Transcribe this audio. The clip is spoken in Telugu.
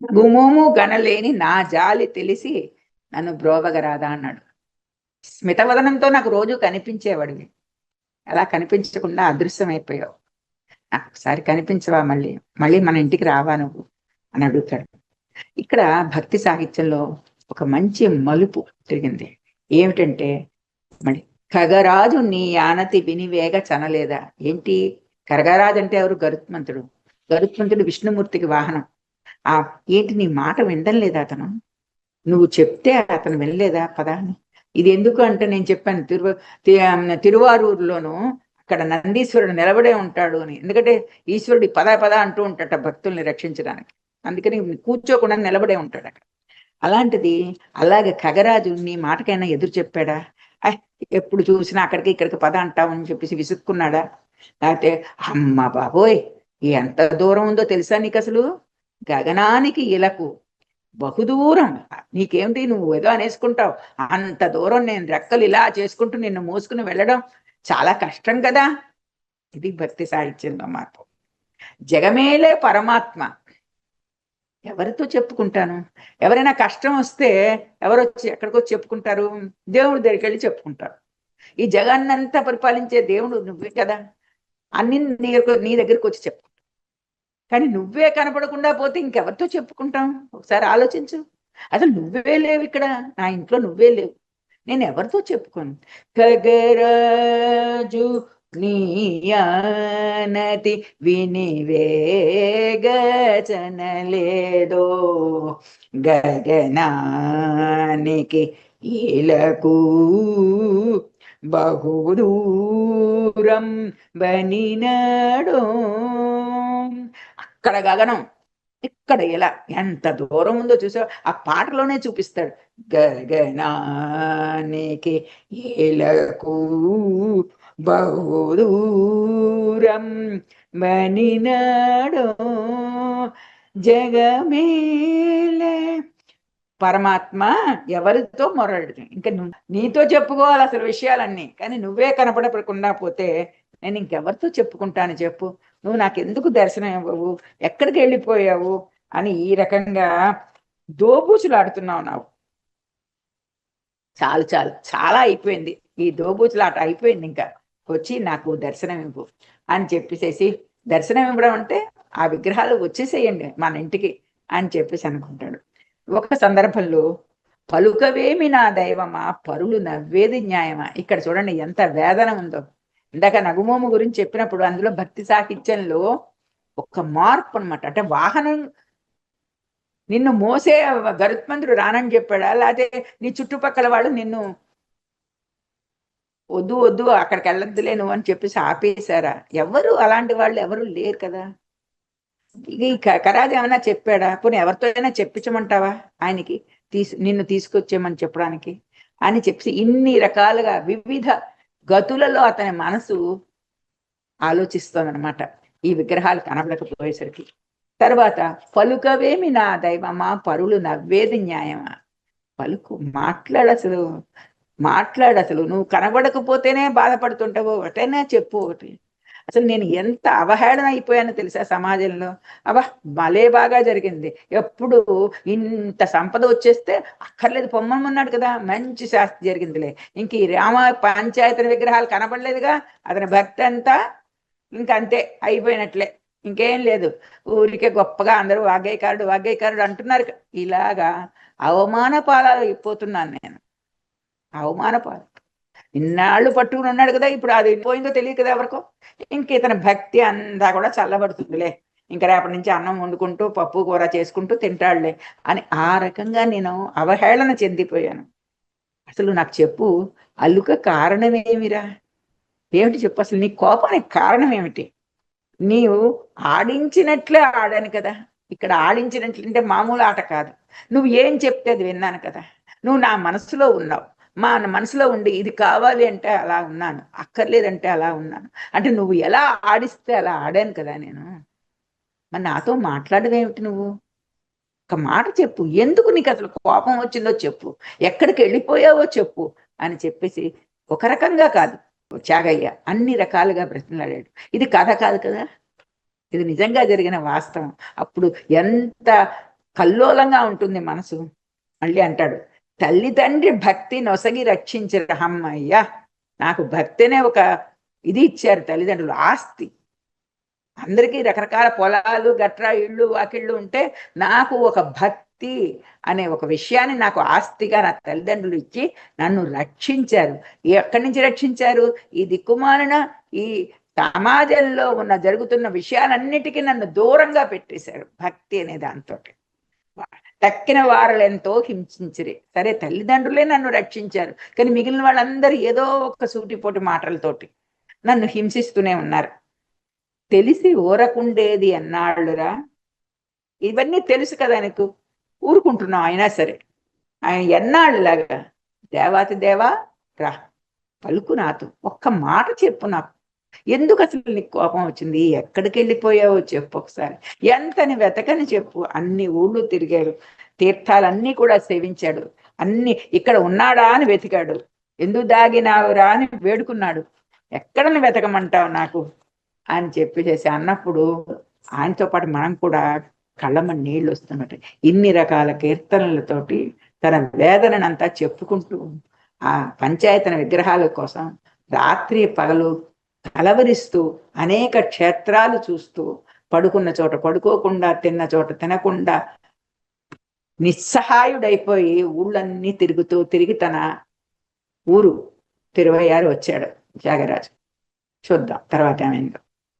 గుమోము గనలేని నా జాలి తెలిసి నన్ను బ్రోవగరాదా అన్నాడు. స్మితవదనంతో నాకు రోజు కనిపించేవాడివి, అలా కనిపించకుండా అదృశ్యమైపోయావు. నాకు ఒకసారి కనిపించవా, మళ్ళీ మళ్ళీ మన ఇంటికి రావా నువ్వు అని అడుగుతాడు. ఇక్కడ భక్తి సాహిత్యంలో ఒక మంచి మలుపు తిరిగింది. ఏమిటంటే, మళ్ళీ ఖగరాజు నీ ఆనతి వినివేగ చనలేదా. ఏంటి, ఖగరాజు అంటే ఎవరు? గరుత్మంతుడు. గరుత్మంతుడు విష్ణుమూర్తికి వాహనం. ఆ ఏంటి, నీ మాట వినడం లేదా అతను? నువ్వు చెప్తే అతను వినలేదా పదాన్ని? ఇది ఎందుకు అంటే, నేను చెప్పాను తిరువారూరులోను అక్కడ నందీశ్వరుడు నిలబడే ఉంటాడు అని. ఎందుకంటే ఈశ్వరుడి పద పద అంటూ ఉంటాట భక్తుల్ని రక్షించడానికి. అందుకని కూర్చోకుండా నిలబడే ఉంటాడు అక్కడ. అలాంటిది, అలాగే ఖగరాజు నీ మాటకైనా ఎదురు చెప్పాడా? ఎప్పుడు చూసినా అక్కడికి ఇక్కడికి పద అంటావని చెప్పేసి విసుక్కున్నాడా? లేకపోతే అమ్మ బాబోయ్, ఎంత దూరం ఉందో తెలుసా నీకు అసలు? గగనానికి ఇలకు బహుదూరం. నీకేమిటి, నువ్వు ఏదో అనేసుకుంటావు. అంత దూరం నేను రెక్కలు ఇలా చేసుకుంటూ నిన్ను మోసుకుని వెళ్ళడం చాలా కష్టం కదా. ఇది భక్తి సాహిత్యంలో మార్పు. జగమేలే పరమాత్మ. ఎవరితో చెప్పుకుంటాను? ఎవరైనా కష్టం వస్తే ఎవరొచ్చి ఎక్కడికి వచ్చి చెప్పుకుంటారు? దేవుడి దగ్గరికి వెళ్ళి చెప్పుకుంటారు. ఈ జగాన్నంతా పరిపాలించే దేవుడు నువ్వే కదా, అన్ని నీ దగ్గరికి వచ్చి చెప్పు. కానీ నువ్వే కనపడకుండా పోతే ఇంకెవరితో చెప్పుకుంటాం? ఒకసారి ఆలోచించు. అసలు నువ్వే లేవు ఇక్కడ, నా ఇంట్లో నువ్వే లేవు, నేను ఎవరితో చెప్పుకోను. ఖగరాజు నీయానతి వినివేగచనలేదో, గగనానికి ఈలకు బహుదూరం బనినాడో. అక్కడ గగనం, ఇక్కడ ఇలా ఎంత దూరం ఉందో చూసా, ఆ పాటలోనే చూపిస్తాడు. గగనానికి ఏలకు బహుదూరం మనినాడో, జగమేలే పరమాత్మ ఎవరితో మొరడు. ఇంకా నీతో చెప్పుకోవాలి అసలు విషయాలన్నీ, కానీ నువ్వే కనపడకుండా పోతే నేను ఇంకెవరితో చెప్పుకుంటాను చెప్పు? నువ్వు నాకెందుకు దర్శనం ఇవ్వవు, ఎక్కడికి వెళ్ళిపోయావు అని ఈ రకంగా దోబూచులాడుతున్నావు. నాకు చాలు చాలు, చాలా అయిపోయింది, ఈ దోబూచులాట అయిపోయింది, ఇంకా వచ్చి నాకు దర్శనం ఇవ్వు అని చెప్పేసేసి, దర్శనం ఇవ్వడం అంటే ఆ విగ్రహాలు వచ్చేసేయండి మన ఇంటికి అని చెప్పేసి అనుకుంటాడు. ఒక సందర్భంలో పలుకవేమి నా దైవమా, పరులు నవ్వేది న్యాయమా. ఇక్కడ చూడండి ఎంత వేదన ఉందో. ఇందాక నగుమోము గురించి చెప్పినప్పుడు అందులో భక్తి సాహిత్యంలో ఒక మార్పు అనమాట. అంటే వాహనం నిన్ను మోసే గరుత్మంతుడు రానని చెప్పాడా, లేకపోతే నీ చుట్టుపక్కల వాళ్ళు నిన్ను వద్దు వద్దు అక్కడికి వెళ్ళొద్దులే నువ్వు అని చెప్పేసి ఆపేశారా? ఎవరు అలాంటి వాళ్ళు ఎవరు లేరు కదా. ఇక ఈ కరాజు ఏమైనా చెప్పాడా? పోనీ ఎవరితో అయినా చెప్పించమంటావా ఆయనకి, నిన్ను తీసుకొచ్చేమని చెప్పడానికి అని చెప్పి ఇన్ని రకాలుగా వివిధ గతులలో అతని మనసు ఆలోచిస్తోందనమాట ఈ విగ్రహాలు కనబడకపోయేసరికి. తర్వాత పలుకవేమి నా దైవమా, పరులు నవ్వేది న్యాయమా. పలుకు, మాట్లాడు అసలు నువ్వు కనబడకపోతేనే బాధపడుతుంటావు, ఒకటైనా చెప్పు ఒకటి. అసలు నేను ఎంత అవహేళన అయిపోయానో తెలుసా సమాజంలో. అబ్బా, భలే బాగా జరిగింది. ఎప్పుడు ఇంత సంపద వచ్చేస్తే అక్కర్లేదు పొమ్మన్నాడు కదా, మంచి శాస్తి జరిగిందిలే. ఇంక ఈ రామ పంచాయతీ విగ్రహాలు కనబడలేదుగా, అతని భక్తి అంతా ఇంకంతే అయిపోయినట్లే, ఇంకేం లేదు. ఊరికే గొప్పగా అందరూ వాగ్గేయకారుడు అంటున్నారు. ఇలాగా అవమాన పాలు అయిపోతున్నాను నేను, అవమాన పాలు. ఇన్నాళ్ళు పట్టుకుని ఉన్నాడు కదా, ఇప్పుడు అది పోయిందో తెలియదు కదా ఎవరికో. ఇంక ఇతని భక్తి అంతా కూడా చల్లబడుతుందిలే, ఇంకా రేపటి నుంచి అన్నం వండుకుంటూ పప్పు కూర చేసుకుంటూ తింటాడులే అని ఆ రకంగా నేను అవహేళన చెందిపోయాను. అసలు నాకు చెప్పు, అల్లుక కారణమేమిరా? ఏమిటి చెప్పు, అసలు నీ కోపానికి కారణం ఏమిటి? నీవు ఆడించినట్లే ఆడాను కదా, ఇక్కడ ఆడించినట్లంటే మామూలు ఆట కాదు. నువ్వు ఏం చెప్తే అది విన్నాను కదా, నువ్వు నా మనసులో ఉన్నావు, మా మనసులో ఉండి ఇది కావాలి అంటే అలా ఉన్నాను, అక్కర్లేదంటే అలా ఉన్నాను. అంటే నువ్వు ఎలా ఆడిస్తే అలా ఆడాను కదా నేను. మరి నాతో మాట్లాడదేమిటి నువ్వు? ఒక మాట చెప్పు, ఎందుకు నీకు అసలు కోపం వచ్చిందో చెప్పు, ఎక్కడికి వెళ్ళిపోయావో చెప్పు అని చెప్పేసి ఒక రకంగా కాదు, త్యాగయ్య అన్ని రకాలుగా బ్రతిమలాడాడు. ఇది కథ కాదు కదా, ఇది నిజంగా జరిగిన వాస్తవం. అప్పుడు ఎంత కల్లోలంగా ఉంటుంది మనసు. మళ్ళీ అంటాడు, తల్లిదండ్రి భక్తి నొసగి రక్షించరహమ్మయ్యా. నాకు భక్తి అనే ఒక ఇది ఇచ్చారు తల్లిదండ్రులు, ఆస్తి. అందరికీ రకరకాల పొలాలు గట్రా ఇళ్ళు వాకిళ్ళు ఉంటే నాకు ఒక భక్తి అనే ఒక విషయాన్ని నాకు ఆస్తిగా నా తల్లిదండ్రులు ఇచ్చి నన్ను రక్షించారు. ఎక్కడి నుంచి రక్షించారు? ఈ దిక్కుమాలిన ఈ సమాజంలో ఉన్న జరుగుతున్న విషయాలన్నిటికీ నన్ను దూరంగా పెట్టేశారు భక్తి అనే దాంతో. తక్కిన వారులెంతో హింసించరే. సరే, తల్లిదండ్రులే నన్ను రక్షించారు, కానీ మిగిలిన వాళ్ళందరూ ఏదో ఒక సూటిపోటి మాటలతోటి నన్ను హింసిస్తూనే ఉన్నారు. తెలిసి ఊరకుండేది ఎన్నాళ్ళురా. ఇవన్నీ తెలుసు కదా నీకు, ఊరుకుంటున్నావు. అయినా సరే ఆయన ఎన్నాళ్ళులాగా, దేవాతి దేవా రా, పలుకు నాతో, ఒక్క మాట చెప్పు నాకు. ఎందుకు అసలు నీకు కోపం వచ్చింది? ఎక్కడికి వెళ్ళిపోయావో చెప్పు ఒకసారి. ఎంతని వెతకని చెప్పు. అన్ని ఊళ్ళు తిరిగాడు, తీర్థాలన్నీ కూడా సేవించాడు, అన్ని ఇక్కడ ఉన్నాడా అని వెతికాడు, ఎందుకు దాగినావురా అని వేడుకున్నాడు. ఎక్కడని వెతకమంటావు నాకు అని చెప్పేసి అన్నప్పుడు ఆయనతో పాటు మనం కూడా కళ్ళమ్మ నీళ్ళు వస్తున్నట్టు ఇన్ని రకాల కీర్తనలతోటి తన వేదనంతా చెప్పుకుంటూ ఆ పంచాయతన విగ్రహాల కోసం రాత్రి పగలు కలవరిస్తూ అనేక క్షేత్రాలు చూస్తూ, పడుకున్న చోట పడుకోకుండా, తిన్న చోట తినకుండా నిస్సహాయుడైపోయి ఊళ్ళన్నీ తిరిగి తన ఊరు తిరువయ్యారు వచ్చాడు త్యాగరాజు. చూద్దాం తర్వాత ఏమైందో.